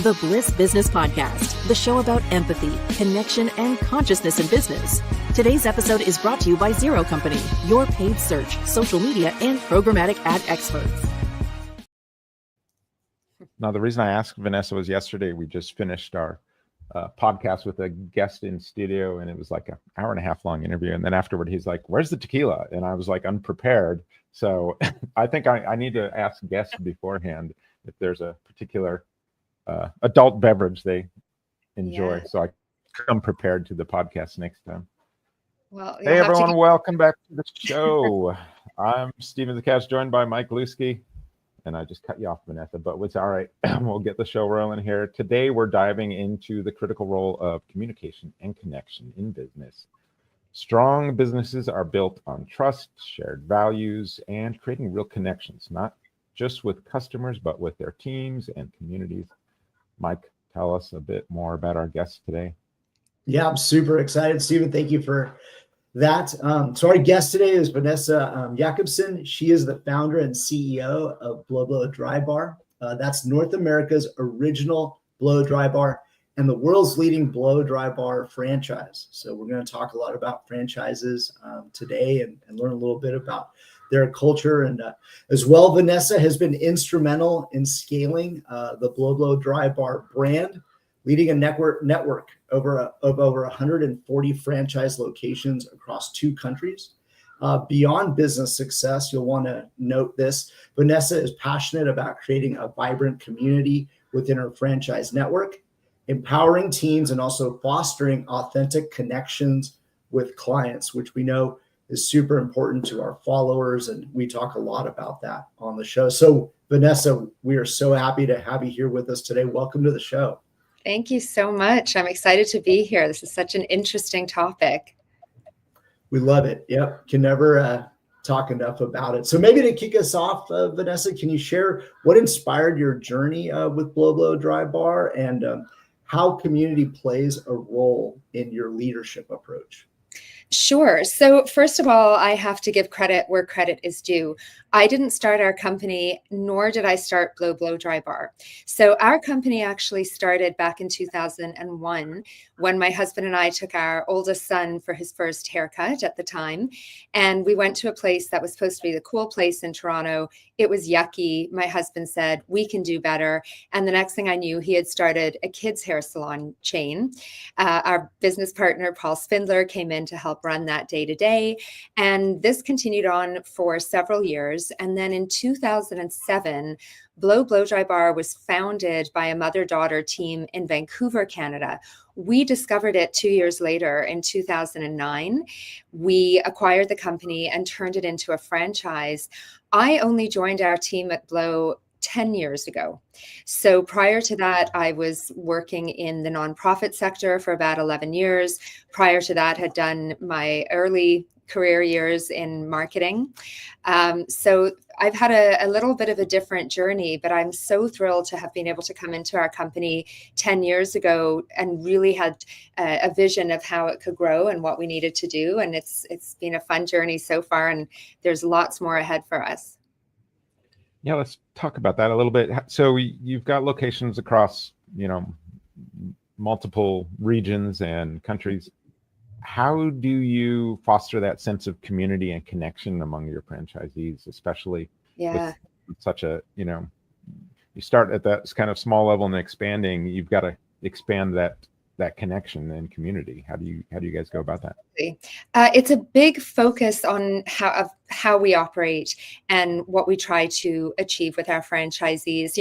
The Bliss Business Podcast, the show about empathy, connection, and consciousness in business. Today's episode is brought to you by Zero Company, your paid search, social media, and programmatic ad experts. Now, the reason I asked Vanessa was yesterday we just finished our podcast with a guest in studio, and it was like an hour and a half long interview. And then afterward, he's like, "Where's the tequila?" And I was like, unprepared. So I think I need to ask guests beforehand if there's a particular adult beverage they enjoy. Yeah. So I come prepared to the podcast next time. Well, hey everyone, welcome back to the show. I'm Stephen the Cash, joined by Mike Lusky. And I just cut you off, Vanessa, but it's all right. We'll get the show rolling here. Today, we're diving into the critical role of communication and connection in business. Strong businesses are built on trust, shared values, and creating real connections, not just with customers, but with their teams and communities. Mike, tell us a bit more about our guest today. Yeah, I'm super excited. Stephen, thank you for that. So our guest today is Vanessa Yakobson. She is the founder and CEO of Blo Blow Dry Bar. That's North America's original blow dry bar and the world's leading blow dry bar franchise. So we're going to talk a lot about franchises today and learn a little bit about their culture. And as well, Vanessa has been instrumental in scaling the Blo Blow Dry Bar brand, leading a network of over 140 franchise locations across 2 countries. Beyond business success, you'll want to note this. Vanessa is passionate about creating a vibrant community within her franchise network, empowering teams, and also fostering authentic connections with clients, which we know is super important to our followers. And we talk a lot about that on the show. So Vanessa, we are so happy to have you here with us today. Welcome to the show. Thank you so much. I'm excited to be here. This is such an interesting topic. We love it. Yep. Can never talk enough about it. So maybe to kick us off, Vanessa, can you share what inspired your journey with Blo Blow Dry Bar and how community plays a role in your leadership approach? Sure. So first of all, I have to give credit where credit is due. I didn't start our company, nor did I start Blo Blow Dry Bar. So our company actually started back in 2001 when my husband and I took our oldest son for his first haircut at the time. And we went to a place that was supposed to be the cool place in Toronto. It was yucky. My husband said, "We can do better." And the next thing I knew, he had started a kids' hair salon chain. Our business partner, Paul Spindler, came in to help run that day to day. And this continued on for several years. And then in 2007, Blo Blow Dry Bar was founded by a mother-daughter team in Vancouver, Canada. We discovered it 2 years later in 2009. We acquired the company and turned it into a franchise. I only joined our team at Blo 10 years ago. So prior to that, I was working in the nonprofit sector for about 11 years. Prior to that, had done my early career years in marketing. So I've had a little bit of a different journey, but I'm so thrilled to have been able to come into our company 10 years ago and really had a vision of how it could grow and what we needed to do. And it's been a fun journey so far, and there's lots more ahead for us. Yeah, let's talk about that a little bit. So you've got locations across, multiple regions and countries. How do you foster that sense of community and connection among your franchisees, especially with such a, you start at that kind of small level and expanding, you've got to expand that connection and community. How do you guys go about that? It's a big focus on how we operate and what we try to achieve with our franchisees.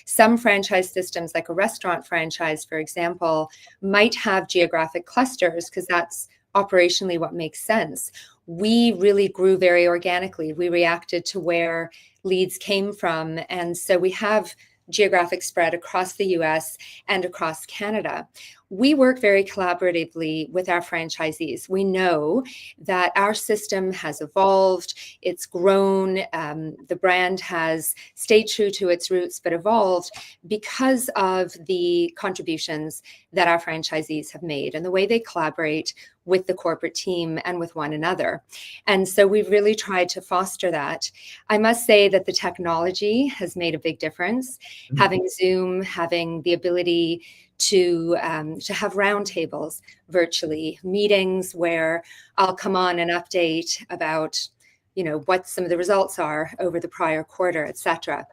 Some franchise systems, like a restaurant franchise, for example, might have geographic clusters because that's operationally what makes sense. We really grew very organically. We reacted to where leads came from. And so we have geographic spread across the US and across Canada. we work very collaboratively with our franchisees. We know that our system has evolved, it's grown, the brand has stayed true to its roots, but evolved because of the contributions that our franchisees have made and the way they collaborate with the corporate team and with one another. And so we've really tried to foster that. I must say that the technology has made a big difference. Mm-hmm. Having Zoom, having the ability to have roundtables virtually, meetings where I'll come on and update about, what some of the results are over the prior quarter, et cetera.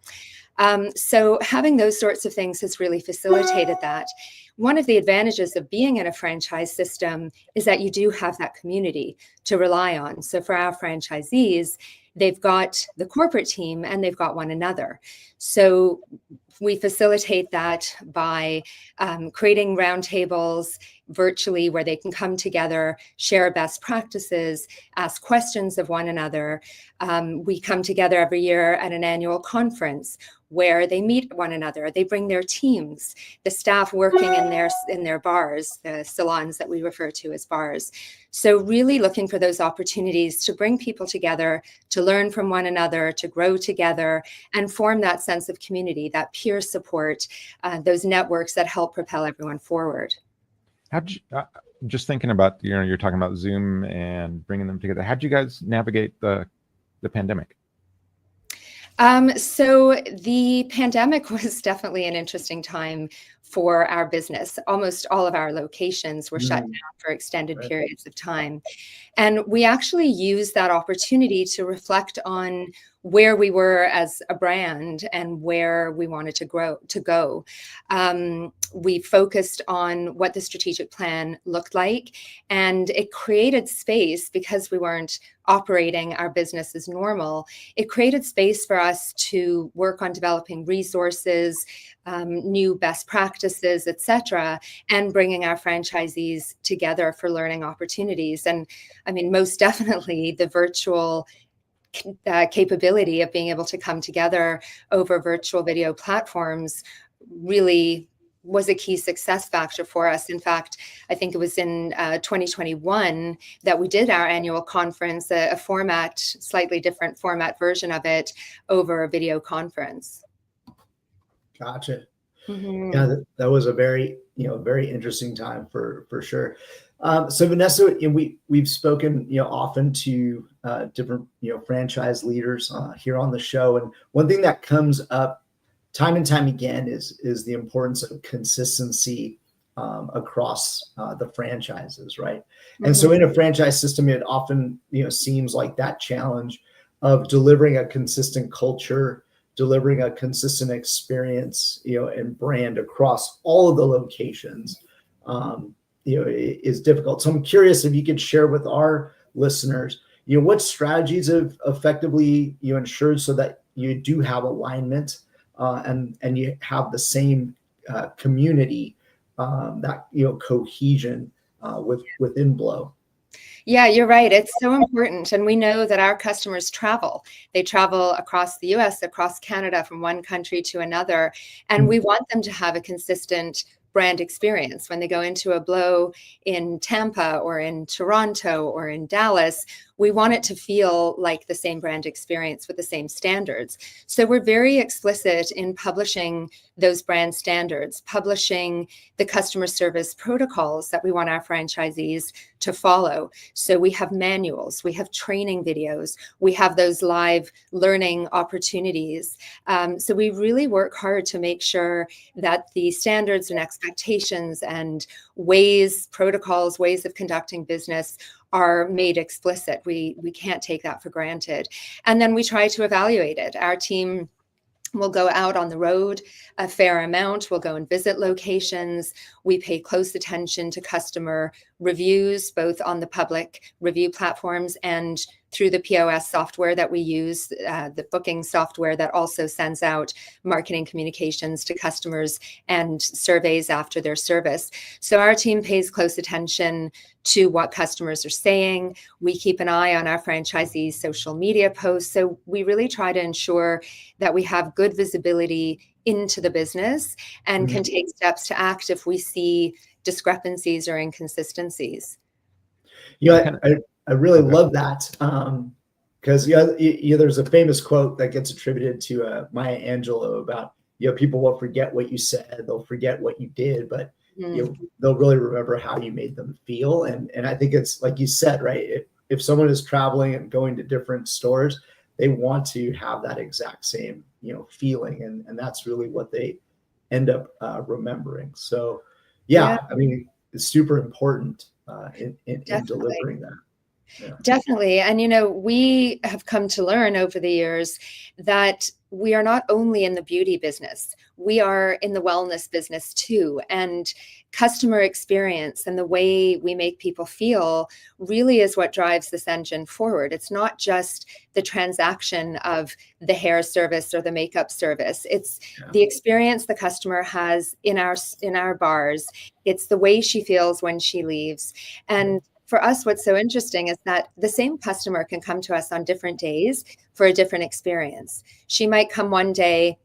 So having those sorts of things has really facilitated that. One of the advantages of being in a franchise system is that you do have that community to rely on. So for our franchisees, they've got the corporate team and they've got one another. So we facilitate that by creating roundtables virtually where they can come together, share best practices, ask questions of one another. We come together every year at an annual conference where they meet one another. They bring their teams, the staff working in their bars, the salons that we refer to as bars. So really looking for those opportunities to bring people together, to learn from one another, to grow together, and form that sense of community, that peer support, those networks that help propel everyone forward. How'd you, just thinking about, you're talking about Zoom and bringing them together. How'd you guys navigate the pandemic? So the pandemic was definitely an interesting time for our business. Almost all of our locations were shut down for extended periods of time. And we actually used that opportunity to reflect on where we were as a brand and where we wanted to go. We focused on what the strategic plan looked like, and it created space because we weren't operating our business as normal. It created space for us to work on developing resources, new best practices, et cetera, and bringing our franchisees together for learning opportunities. And I mean, most definitely the virtual capability of being able to come together over virtual video platforms really was a key success factor for us. In fact, I think it was in 2021 that we did our annual conference, a slightly different format version of it over a video conference. Gotcha. Mm-hmm. Yeah, that was a very interesting time for sure. So Vanessa, we've spoken often to different franchise leaders here on the show, and one thing that comes up time and time again is the importance of consistency across the franchises, right? Mm-hmm. And so in a franchise system, it often seems like that challenge of delivering a consistent culture, delivering a consistent experience, and brand across all of the locations, is difficult. So I'm curious if you could share with our listeners, what strategies have effectively ensured so that you do have alignment and you have the same community, that cohesion within Blo. Yeah, you're right. It's so important. And we know that our customers travel. They travel across the US, across Canada, from one country to another. And we want them to have a consistent brand experience. When they go into a Blo in Tampa or in Toronto or in Dallas, we want it to feel like the same brand experience with the same standards. So we're very explicit in publishing those brand standards, publishing the customer service protocols that we want our franchisees to follow. So we have manuals, we have training videos, we have those live learning opportunities. So we really work hard to make sure that the standards and expectations and protocols, ways of conducting business are made explicit. We can't take that for granted. And then we try to evaluate it. Our team will go out on the road a fair amount. We'll go and visit locations. We pay close attention to customer reviews, both on the public review platforms and through the POS software that we use, the booking software that also sends out marketing communications to customers and surveys after their service. So our team pays close attention to what customers are saying. We keep an eye on our franchisees' social media posts. So we really try to ensure that we have good visibility into the business and can take steps to act if we see discrepancies or inconsistencies. I really love that. Because there's a famous quote that gets attributed to Maya Angelou about, people will forget what you said, they'll forget what you did, but they'll really remember how you made them feel. And I think it's like you said, right? If someone is traveling and going to different stores, they want to have that exact same, feeling. And that's really what they end up remembering. So, I mean, it's super important in delivering that. Yeah. Definitely. And, we have come to learn over the years that we are not only in the beauty business, we are in the wellness business too. And customer experience and the way we make people feel really is what drives this engine forward. It's not just the transaction of the hair service or the makeup service. It's the experience the customer has in our bars. It's the way she feels when she leaves. And for us, what's so interesting is that the same customer can come to us on different days for a different experience. She might come one day,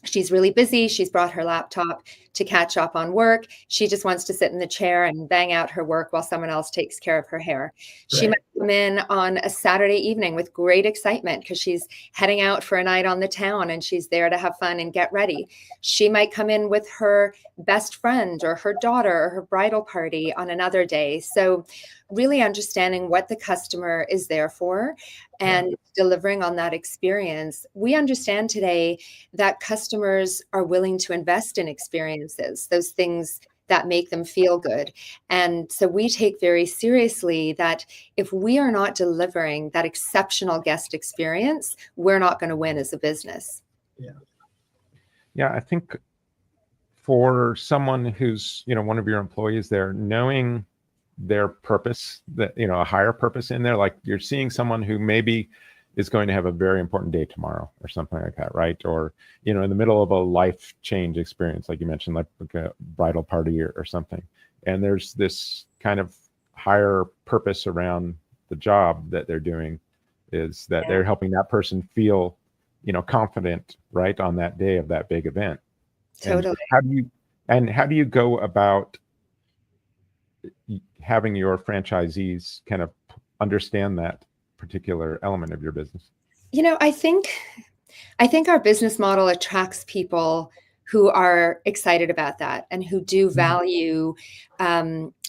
she's really busy, she's brought her laptop to catch up on work. She just wants to sit in the chair and bang out her work while someone else takes care of her hair. She might come in on a Saturday evening with great excitement because she's heading out for a night on the town and she's there to have fun and get ready. She might come in with her best friend or her daughter or her bridal party on another day. So really understanding what the customer is there for and delivering on that experience. We understand today that customers are willing to invest in experiences, those things that make them feel good. And so we take very seriously that if we are not delivering that exceptional guest experience, we're not going to win as a business. Yeah, I think for someone who's, one of your employees there, knowing their purpose, that, a higher purpose in there, like you're seeing someone who maybe is going to have a very important day tomorrow or something like that, right? Or, in the middle of a life change experience, like you mentioned, like a bridal party or something. And there's this kind of higher purpose around the job that they're doing, is that they're helping that person feel, confident, right, on that day of that big event. Totally. And how do you go about having your franchisees kind of understand that particular element of your business? I think our business model attracts people who are excited about that and who do value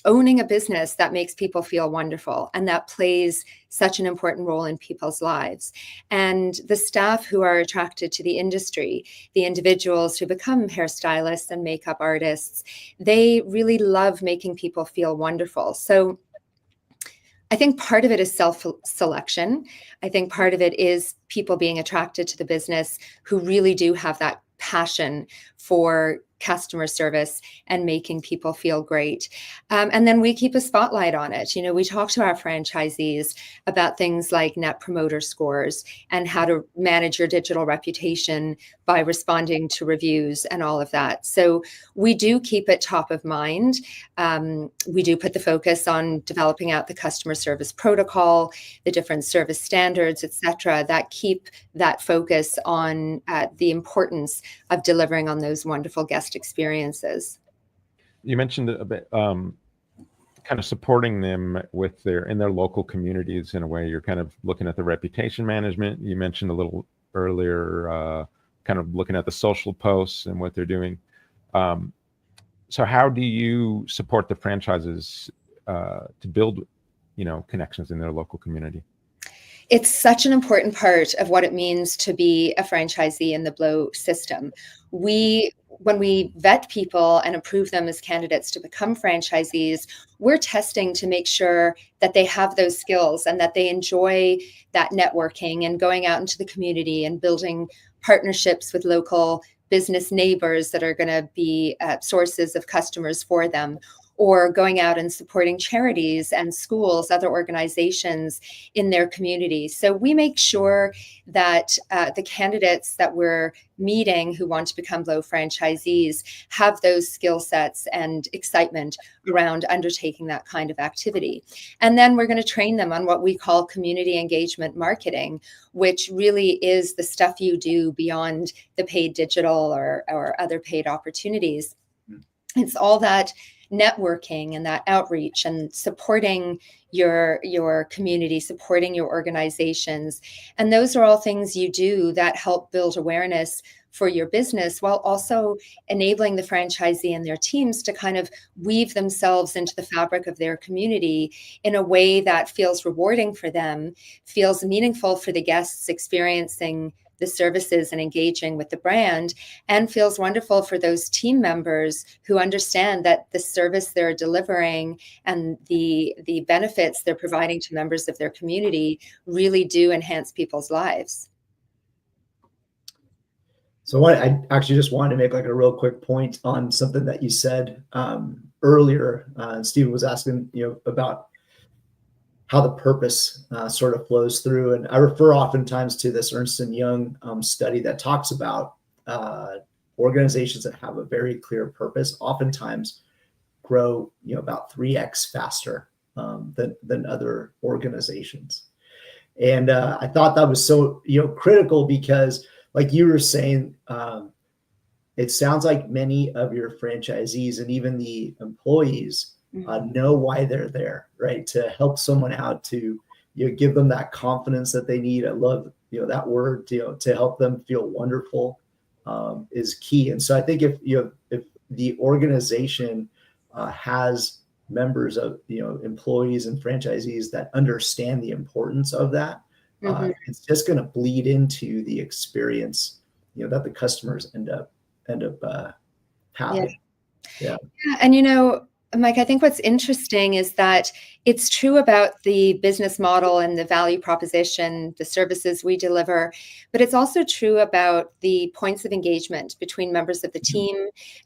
owning a business that makes people feel wonderful and that plays such an important role in people's lives. And the staff who are attracted to the industry, the individuals who become hairstylists and makeup artists, they really love making people feel wonderful. So I think part of it is self-selection. I think part of it is people being attracted to the business who really do have that passion for customer service and making people feel great. And then we keep a spotlight on it. We talk to our franchisees about things like net promoter scores and how to manage your digital reputation by responding to reviews and all of that. So we do keep it top of mind. We do put the focus on developing out the customer service protocol, the different service standards, et cetera, that keep that focus on the importance of delivering on those wonderful guest experiences. You mentioned a bit, kind of supporting them with in their local communities in a way. You're kind of looking at the reputation management. You mentioned a little earlier, kind of looking at the social posts and what they're doing. So how do you support the franchises to build, connections in their local community? It's such an important part of what it means to be a franchisee in the Blo system. When we vet people and approve them as candidates to become franchisees, we're testing to make sure that they have those skills and that they enjoy that networking and going out into the community and building partnerships with local business neighbors that are going to be sources of customers for them, or going out and supporting charities and schools, other organizations in their community. So we make sure that the candidates that we're meeting who want to become Blo franchisees have those skill sets and excitement around undertaking that kind of activity. And then we're going to train them on what we call community engagement marketing, which really is the stuff you do beyond the paid digital or other paid opportunities. It's all that networking and that outreach and supporting your community, supporting your organizations. And those are all things you do that help build awareness for your business, while also enabling the franchisee and their teams to kind of weave themselves into the fabric of their community in a way that feels rewarding for them, feels meaningful for the guests experiencing the services and engaging with the brand, and feels wonderful for those team members who understand that the service they're delivering and the benefits they're providing to members of their community really do enhance people's lives. So I actually just wanted to make like a real quick point on something that you said earlier. Stephen was asking, about how the purpose sort of flows through. And I refer oftentimes to this Ernst & Young study that talks about organizations that have a very clear purpose oftentimes grow, about 3x faster than other organizations. And I thought that was so, critical because, like you were saying, it sounds like many of your franchisees and even the employees know why they're there, right? To help someone out, to give them that confidence that they need. I love that word, to help them feel wonderful is key. And so I think if the organization has members of employees and franchisees that understand the importance of that, it's just going to bleed into the experience that the customers end up having. Yeah. And Mike, I think what's interesting is that it's true about the business model and the value proposition, the services we deliver, but it's also true about the points of engagement between members of the team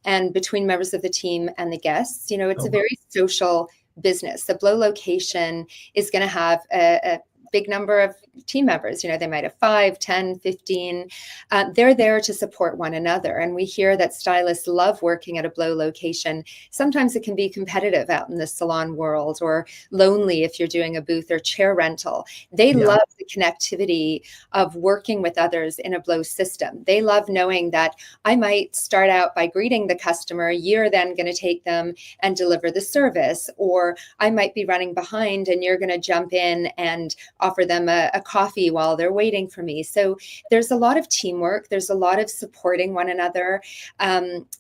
and between members of the team and the guests. It's a very social business. The Blo location is going to have a big number of team members. They might have 5, 10, 15. They're there to support one another. And we hear that stylists love working at a Blo location. Sometimes it can be competitive out in the salon world, or lonely if you're doing a booth or chair rental. They love the connectivity of working with others in a Blo system. They love knowing that I might start out by greeting the customer. You're then going to take them and deliver the service, or I might be running behind and you're going to jump in and offer them a coffee while they're waiting for me. So there's a lot of teamwork. There's a lot of supporting one another.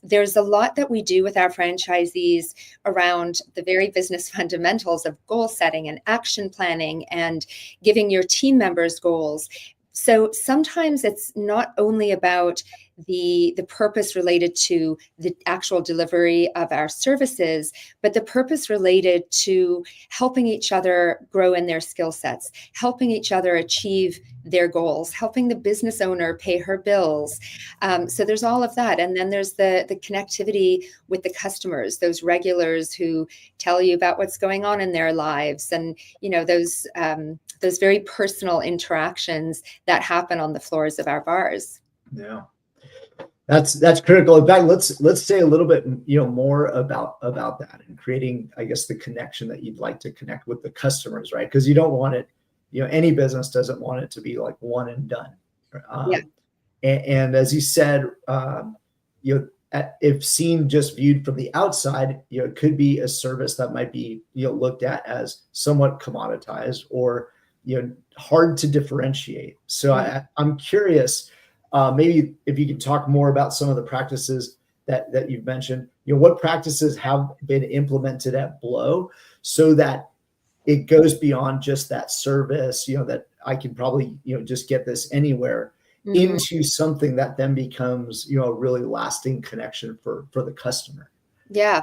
There's a lot that we do with our franchisees around the very business fundamentals of goal setting and action planning and giving your team members goals. So sometimes it's not only about the purpose related to the actual delivery of our services, but the purpose related to helping each other grow in their skill sets, helping each other achieve their goals, helping the business owner pay her bills. So there's all of that. And then there's the connectivity with the customers, those regulars who tell you about what's going on in their lives. And, those very personal interactions that happen on the floors of our bars. Yeah. That's critical. In fact, let's say a little bit, more about that and creating, I guess, the connection that you'd like to connect with the customers, right? Because you don't want it, any business doesn't want it to be like one and done. And as you said, if seen just viewed from the outside, it could be a service that might be, looked at as somewhat commoditized or, hard to differentiate. So I'm curious. Maybe if you could talk more about some of the practices that you've mentioned, what practices have been implemented at Blo so that it goes beyond just that service, that I can probably, just get this anywhere into something that then becomes, a really lasting connection for the customer. Yeah.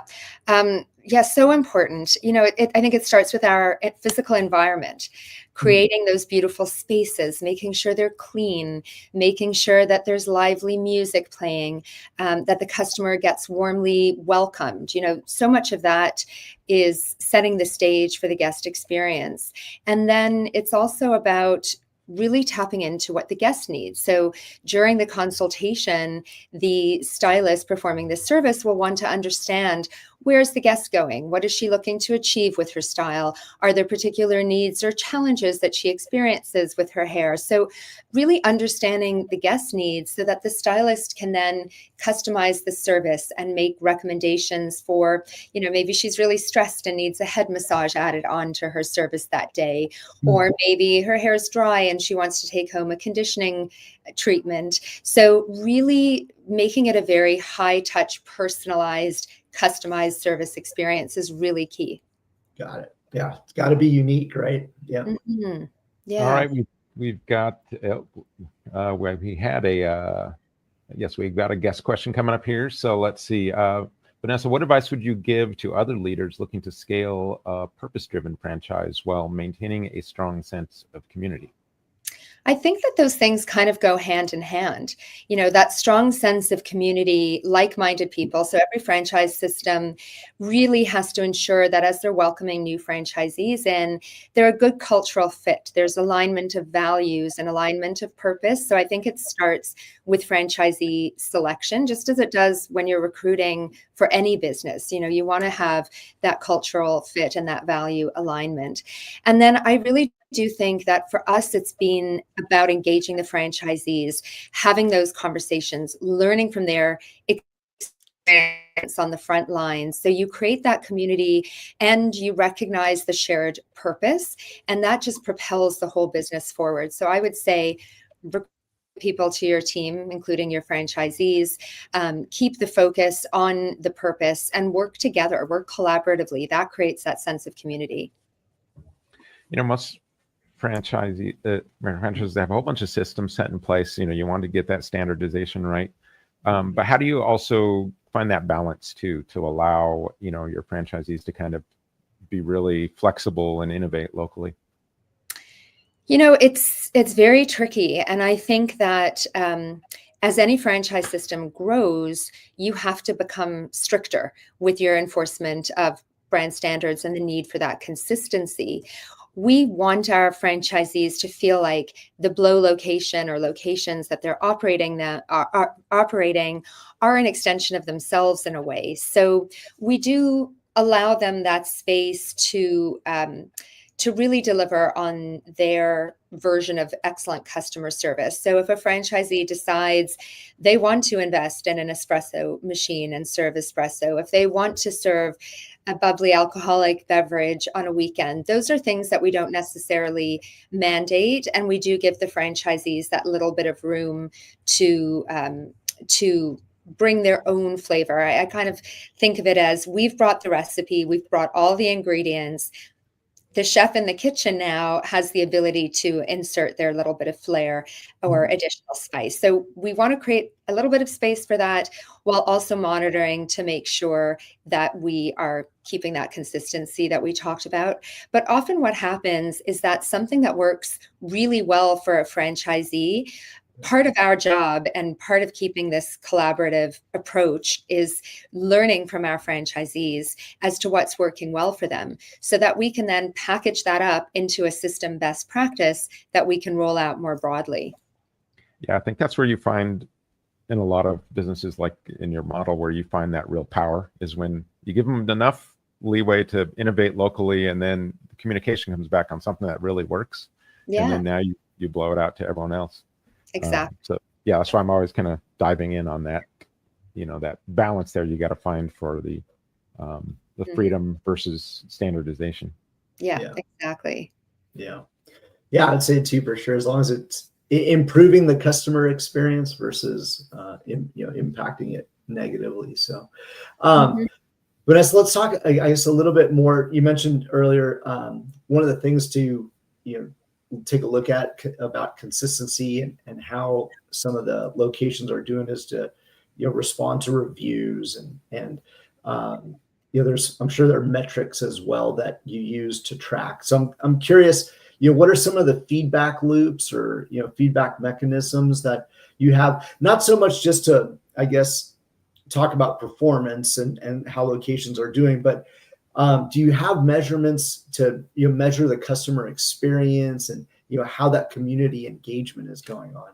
So important. I think it starts with our physical environment, creating those beautiful spaces, making sure they're clean, making sure that there's lively music playing, that the customer gets warmly welcomed. So much of that is setting the stage for the guest experience. And then it's also about really tapping into what the guest needs. So during the consultation, the stylist performing this service will want to understand, where's the guest going? What is she looking to achieve with her style? Are there particular needs or challenges that she experiences with her hair? So really understanding the guest needs so that the stylist can then customize the service and make recommendations for, maybe she's really stressed and needs a head massage added on to her service that day, or maybe her hair is dry and she wants to take home a conditioning treatment. So really making it a very high touch, personalized, customized service experience is really key. Got it. Yeah. It's got to be unique, right? Yeah. Mm-hmm. Yeah. All right. We've got, we've got a guest question coming up here. So let's see. Vanessa, what advice would you give to other leaders looking to scale a purpose-driven franchise while maintaining a strong sense of community? I think that those things kind of go hand in hand, that strong sense of community, like-minded people. So every franchise system really has to ensure that as they're welcoming new franchisees in, they're a good cultural fit. There's alignment of values and alignment of purpose. So I think it starts with franchisee selection, just as it does when you're recruiting for any business. You want to have that cultural fit and that value alignment. And then I really do think that for us, it's been about engaging the franchisees, having those conversations, learning from their experience on the front lines. So you create that community and you recognize the shared purpose, and that just propels the whole business forward. So I would say, people to your team, including your franchisees, keep the focus on the purpose and work together, work collaboratively. That creates that sense of community. Most franchises have a whole bunch of systems set in place. You want to get that standardization right. But how do you also find that balance to allow, your franchisees to kind of be really flexible and innovate locally? It's very tricky. And I think that as any franchise system grows, you have to become stricter with your enforcement of brand standards and the need for that consistency. We want our franchisees to feel like the Blo location or locations that they're operating are an extension of themselves in a way. So we do allow them that space to really deliver on their version of excellent customer service. So if a franchisee decides they want to invest in an espresso machine and serve espresso, if they want to serve a bubbly alcoholic beverage on a weekend, those are things that we don't necessarily mandate. And we do give the franchisees that little bit of room to bring their own flavor. I kind of think of it as, we've brought the recipe, we've brought all the ingredients. The chef in the kitchen now has the ability to insert their little bit of flair or additional spice. So we want to create a little bit of space for that, while also monitoring to make sure that we are keeping that consistency that we talked about. But often what happens is that something that works really well for a franchisee, part of our job and part of keeping this collaborative approach is learning from our franchisees as to what's working well for them, so that we can then package that up into a system best practice that we can roll out more broadly. Yeah, I think that's where you find in a lot of businesses, like in your model, where you find that real power is when you give them enough leeway to innovate locally, and then the communication comes back on something that really works. Yeah. And then now you blow it out to everyone else. Exactly. So yeah, that's why I'm always kind of diving in on that, that balance there you got to find for the freedom versus standardization. Yeah, exactly. Yeah. I'd say too, for sure, as long as it's improving the customer experience versus impacting it negatively. So, Vanessa, let's talk, I guess, a little bit more. You mentioned earlier one of the things to take a look at about consistency and how some of the locations are doing is to respond to reviews and I'm sure there are metrics as well that you use to track. So I'm curious, what are some of the feedback loops or feedback mechanisms that you have, not so much just to, I guess, talk about performance and how locations are doing, but do you have measurements to measure the customer experience and how that community engagement is going on.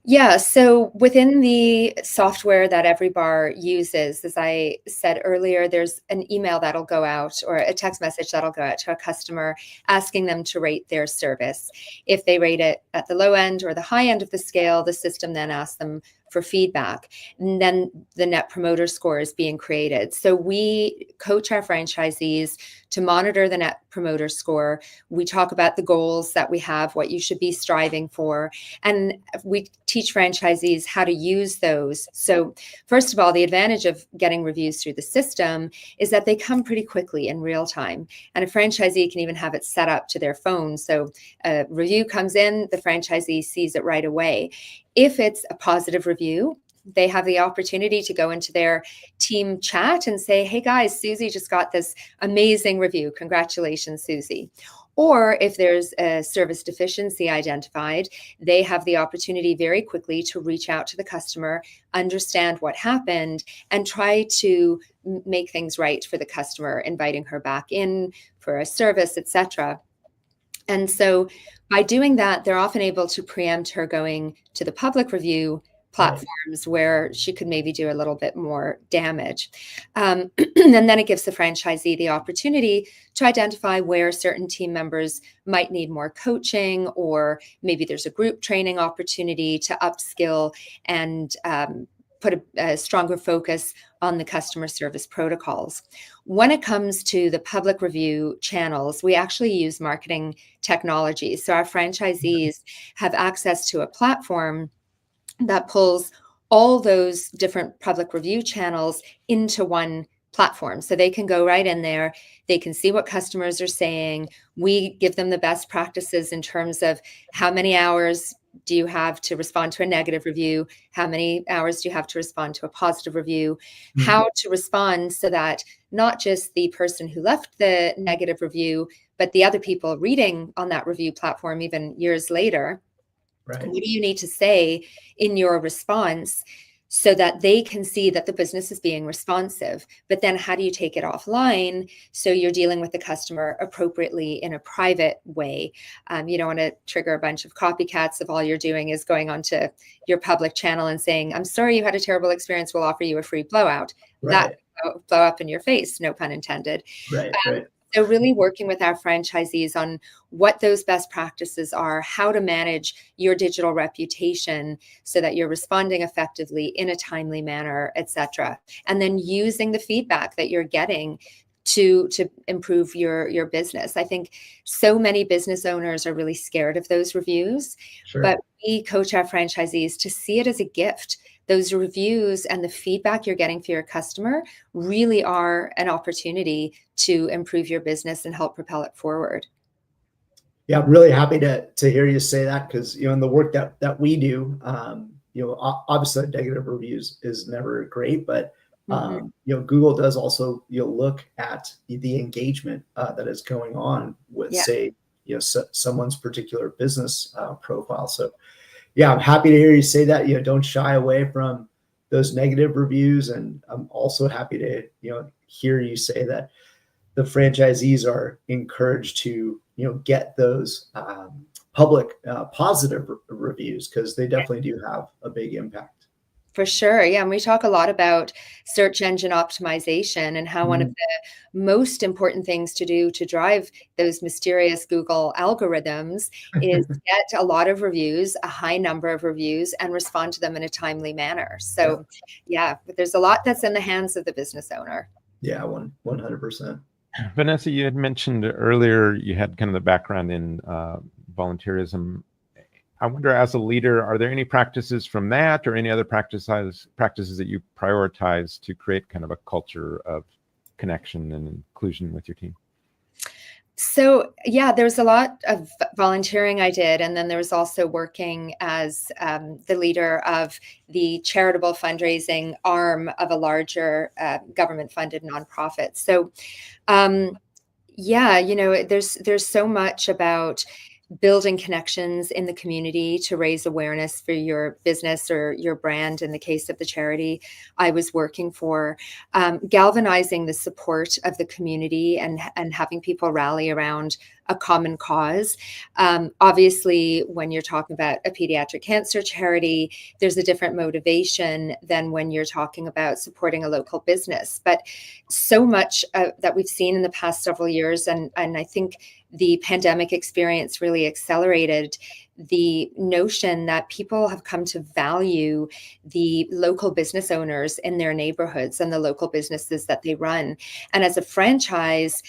Yeah, so within the software that every bar uses, as I said earlier, there's an email that'll go out or a text message that'll go out to a customer asking them to rate their service. If they rate it at the low end or the high end of the scale, the system then asks them for feedback. And then the Net Promoter Score is being created. So we coach our franchisees to monitor the Net Promoter Score. We talk about the goals that we have, what you should be striving for, and we teach franchisees how to use those. So first of all, the advantage of getting reviews through the system is that they come pretty quickly in real time. And a franchisee can even have it set up to their phone. So a review comes in, the franchisee sees it right away. If it's a positive review, they have the opportunity to go into their team chat and say, hey guys, Susie just got this amazing review. Congratulations, Susie. Or if there's a service deficiency identified, they have the opportunity very quickly to reach out to the customer, understand what happened, and try to make things right for the customer, inviting her back in for a service, etc. And so by doing that, they're often able to preempt her going to the public review platforms where she could maybe do a little bit more damage. And then it gives the franchisee the opportunity to identify where certain team members might need more coaching, or maybe there's a group training opportunity to upskill and put a stronger focus on the customer service protocols. When it comes to the public review channels, we actually use marketing technology. So our franchisees have access to a platform that pulls all those different public review channels into one platform. So they can go right in there. They can see what customers are saying. We give them the best practices in terms of how many hours do you have to respond to a negative review? How many hours do you have to respond to a positive review? How to respond so that not just the person who left the negative review, but the other people reading on that review platform even years later. Right. What do you need to say in your response so that they can see that the business is being responsive? But then how do you take it offline so you're dealing with the customer appropriately in a private way? You don't want to trigger a bunch of copycats if all you're doing is going onto your public channel and saying, I'm sorry you had a terrible experience, we'll offer you a free blowout. Right. That blow up in your face, no pun intended. Right. So really working with our franchisees on what those best practices are, how to manage your digital reputation so that you're responding effectively in a timely manner, et cetera. And then using the feedback that you're getting to improve your business. I think so many business owners are really scared of those reviews, but we coach our franchisees to see it as a gift. Those reviews and the feedback you're getting for your customer really are an opportunity to improve your business and help propel it forward. Yeah, I'm really happy to hear you say that, because in the work that we do, obviously negative reviews is never great, but Google does also look at the engagement that is going on with say someone's particular business profile. So yeah, I'm happy to hear you say that. Don't shy away from those negative reviews, and I'm also happy to hear you say that the franchisees are encouraged to get those public positive reviews, because they definitely do have a big impact. For sure. Yeah. And we talk a lot about search engine optimization and how one of the most important things to do to drive those mysterious Google algorithms is get a lot of reviews, a high number of reviews, and respond to them in a timely manner. So but there's a lot that's in the hands of the business owner. Yeah, 100%. Vanessa, you had mentioned earlier you had kind of the background in volunteerism. I wonder, as a leader, are there any practices from that or any other practices that you prioritize to create kind of a culture of connection and inclusion with your team? So, yeah, there's a lot of volunteering I did. And then there was also working as the leader of the charitable fundraising arm of a larger government-funded nonprofit. So, there's so much about building connections in the community to raise awareness for your business or your brand, in the case of the charity I was working for, galvanizing the support of the community and having people rally around a common cause. Obviously, when you're talking about a pediatric cancer charity, there's a different motivation than when you're talking about supporting a local business. But so much that we've seen in the past several years, and I think the pandemic experience really accelerated the notion that people have come to value the local business owners in their neighborhoods and the local businesses that they run. And as a franchise,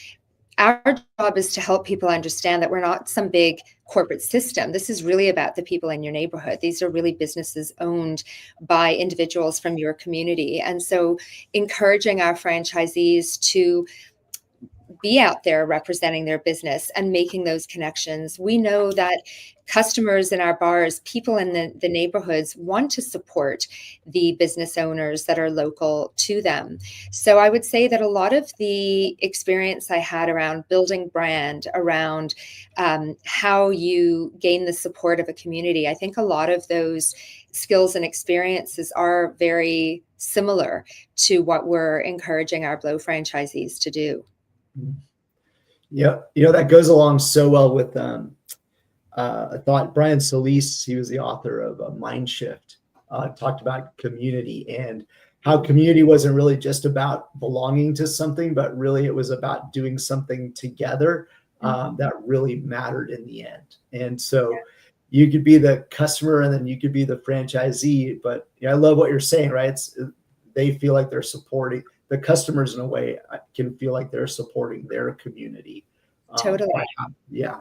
our job is to help people understand that we're not some big corporate system. This is really about the people in your neighborhood. These are really businesses owned by individuals from your community. And so encouraging our franchisees to be out there representing their business and making those connections. We know that customers in our bars, people in the neighborhoods, want to support the business owners that are local to them. So I would say that a lot of the experience I had around building brand, around how you gain the support of a community, I think a lot of those skills and experiences are very similar to what we're encouraging our Blo franchisees to do. Yeah, that goes along so well with I thought Brian Solis, he was the author of Mind Shift, talked about community and how community wasn't really just about belonging to something, but really it was about doing something together that really mattered in the end. And so you could be the customer and then you could be the franchisee, but I love what you're saying, right? They feel like they're supporting the customers in a way, can feel like they're supporting their community. Totally. Yeah.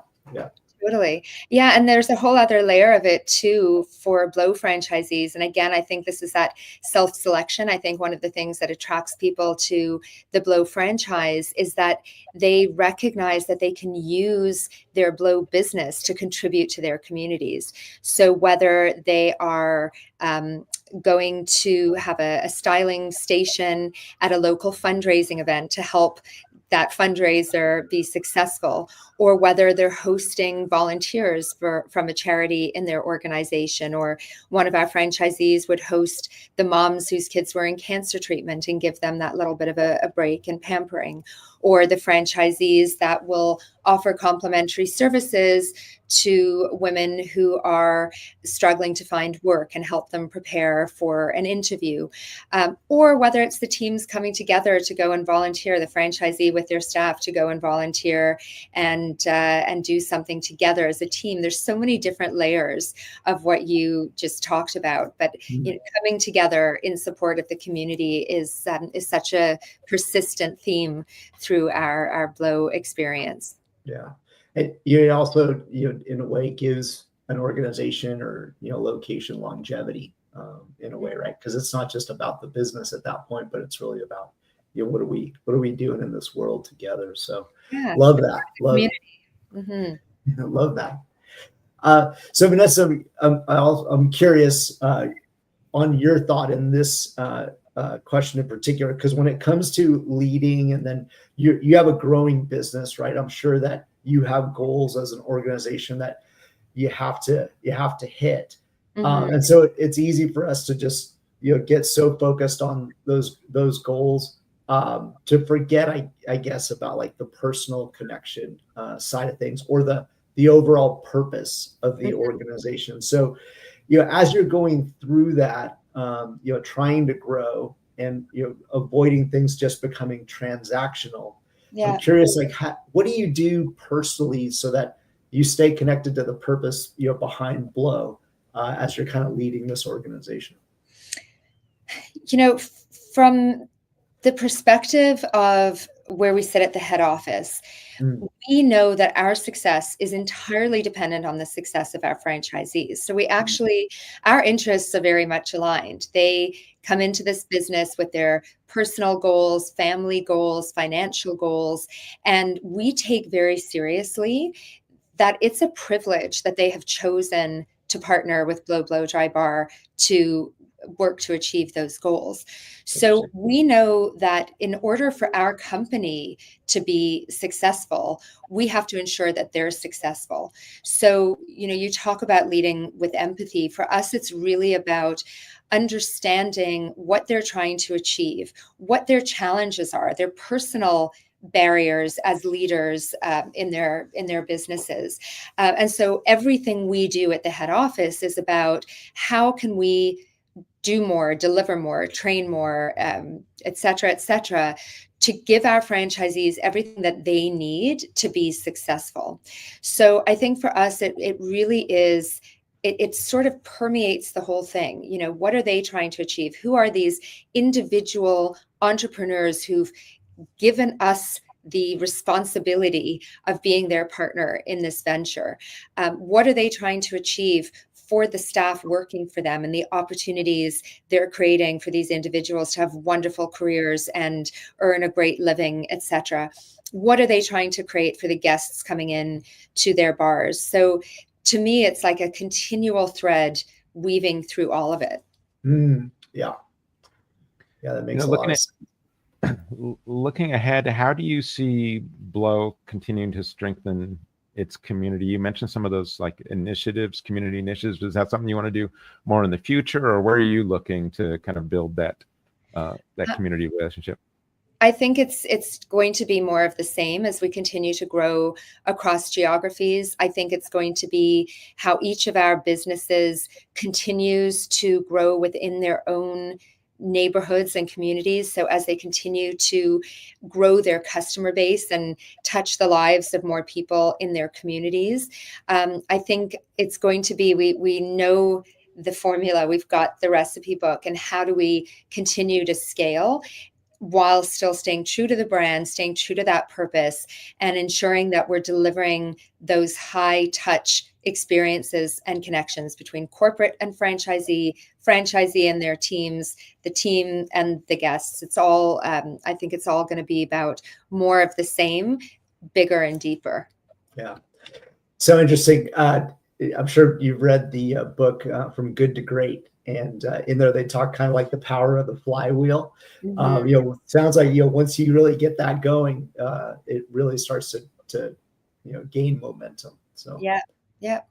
Totally. Yeah. And there's a whole other layer of it too for Blo franchisees. And again, I think this is that self-selection. I think one of the things that attracts people to the Blo franchise is that they recognize that they can use their Blo business to contribute to their communities. So whether they are going to have a styling station at a local fundraising event to help that fundraiser be successful, or whether they're hosting volunteers from a charity in their organization, or one of our franchisees would host the moms whose kids were in cancer treatment and give them that little bit of a break and pampering, or the franchisees that will offer complimentary services to women who are struggling to find work and help them prepare for an interview, or whether it's the teams coming together to go and volunteer, the franchisee with their staff to go and volunteer and do something together as a team. There's so many different layers of what you just talked about, but coming together in support of the community is such a persistent theme through our Blo experience. Yeah. And it also, in a way gives an organization or, location longevity in a way, right? Because it's not just about the business at that point, but it's really about, what are we doing in this world together? So love that. Love that. So Vanessa, I'm curious on your thought in this question in particular, because when it comes to leading, and then you have a growing business, right? I'm sure that you have goals as an organization that you have to hit. And so it's easy for us to just, get so focused on those goals to forget, I guess, about like the personal connection side of things, or the overall purpose of the organization. So, as you're going through that, trying to grow and, avoiding things just becoming transactional. Yeah. I'm curious, what do you do personally so that you stay connected to the purpose, behind Blo as you're kind of leading this organization? From the perspective of where we sit at the head office, we know that our success is entirely dependent on the success of our franchisees. So our interests are very much aligned. They come into this business with their personal goals, family goals, financial goals, and we take very seriously that it's a privilege that they have chosen to partner with Blo Blow Dry Bar to work to achieve those goals. So we know that in order for our company to be successful, we have to ensure that they're successful. So, you talk about leading with empathy. For us, it's really about understanding what they're trying to achieve, what their challenges are, their personal barriers as leaders in their businesses. And so everything we do at the head office is about how can we do more, deliver more, train more, et cetera, to give our franchisees everything that they need to be successful. So I think for us, it really is, it sort of permeates the whole thing. What are they trying to achieve? Who are these individual entrepreneurs who've given us the responsibility of being their partner in this venture? What are they trying to achieve for the staff working for them and the opportunities they're creating for these individuals to have wonderful careers and earn a great living, etc.? What are they trying to create for the guests coming in to their bars? So to me, it's like a continual thread weaving through all of it. Yeah, that makes a lot of sense. Looking ahead, how do you see Blo continuing to strengthen its community? You mentioned some of those like initiatives, community initiatives. Is that something you want to do more in the future, or where are you looking to kind of build that community relationship? I think it's going to be more of the same as we continue to grow across geographies. I think it's going to be how each of our businesses continues to grow within their own neighborhoods and communities. So as they continue to grow their customer base and touch the lives of more people in their communities, I think it's going to be, we know the formula, we've got the recipe book, and how do we continue to scale while still staying true to the brand, staying true to that purpose, and ensuring that we're delivering those high touch experiences and connections between corporate and franchisee and their teams, the team and the guests. It's all, I think it's all going to be about more of the same, bigger and deeper. Yeah. So interesting. I'm sure you've read the book From Good to Great. And in there, they talk kind of like the power of the flywheel. Sounds like, once you really get that going, it really starts to gain momentum. So you're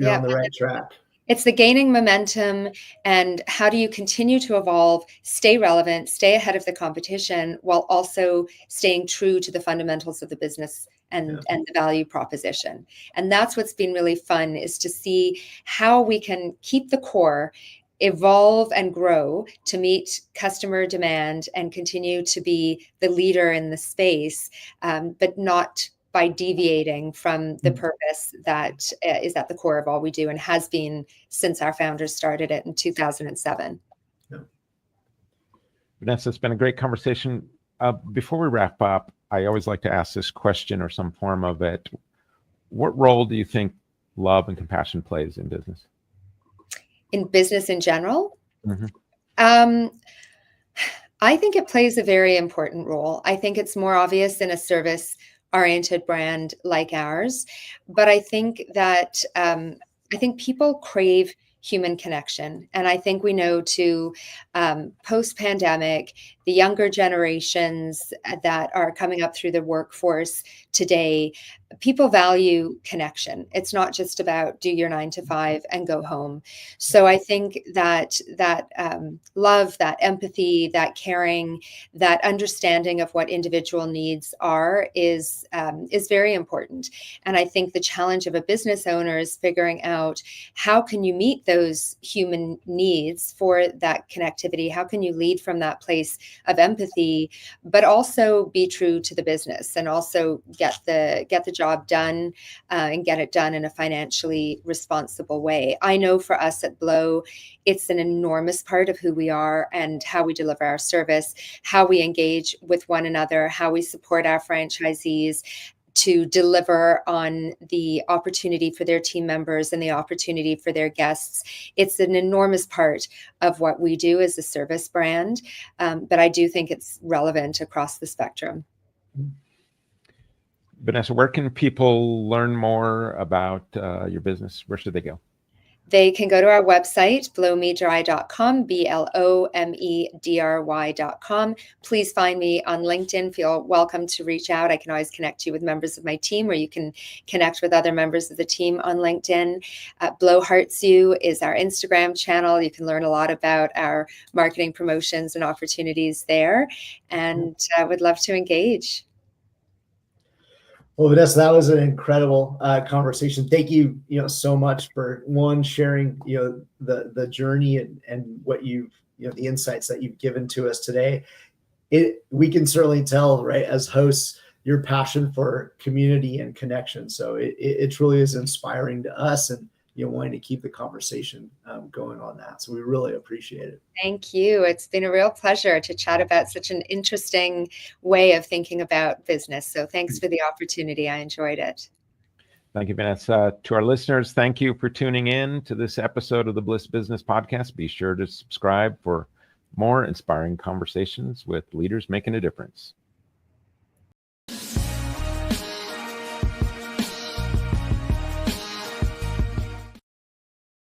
on the right track. It's the gaining momentum, and how do you continue to evolve, stay relevant, stay ahead of the competition, while also staying true to the fundamentals of the business and the value proposition. And that's what's been really fun, is to see how we can keep the core, evolve and grow to meet customer demand and continue to be the leader in the space, but not by deviating from the purpose that is at the core of all we do and has been since our founders started it in 2007. Yeah. Vanessa, it's been a great conversation. Before we wrap up, I always like to ask this question, or some form of it. What role do you think love and compassion plays in business? In business in general? I think it plays a very important role. I think it's more obvious in a service-oriented brand like ours, but I think that people crave human connection. And I think we know too, post-pandemic, the younger generations that are coming up through the workforce today, people value connection. It's not just about do your 9 to 5 and go home. So I think that love, that empathy, that caring, that understanding of what individual needs are is very important. And I think the challenge of a business owner is figuring out how can you meet those human needs for that connectivity? How can you lead from that place of empathy, but also be true to the business and also get the job done and get it done in a financially responsible way. I know for us at Blo, it's an enormous part of who we are and how we deliver our service, how we engage with one another, how we support our franchisees to deliver on the opportunity for their team members and the opportunity for their guests. It's an enormous part of what we do as a service brand, but I do think it's relevant across the spectrum. Vanessa, where can people learn more about your business? Where should they go? They can go to our website, blowmedry.com, blomedry.com. Please find me on LinkedIn. Feel welcome to reach out. I can always connect you with members of my team, or you can connect with other members of the team on LinkedIn. Blo Hearts You is our Instagram channel. You can learn a lot about our marketing promotions and opportunities there. And I would love to engage. Well, Vanessa, that was an incredible conversation. Thank you, so much for sharing, the journey and what you've, the insights that you've given to us today. We can certainly tell, right, as hosts, your passion for community and connection. So it truly is inspiring to us, and wanting to keep the conversation going on that. So we really appreciate it. Thank you. It's been a real pleasure to chat about such an interesting way of thinking about business. So thanks for the opportunity. I enjoyed it. Thank you, Vanessa. To our listeners, thank you for tuning in to this episode of the Bliss Business Podcast. Be sure to subscribe for more inspiring conversations with leaders making a difference.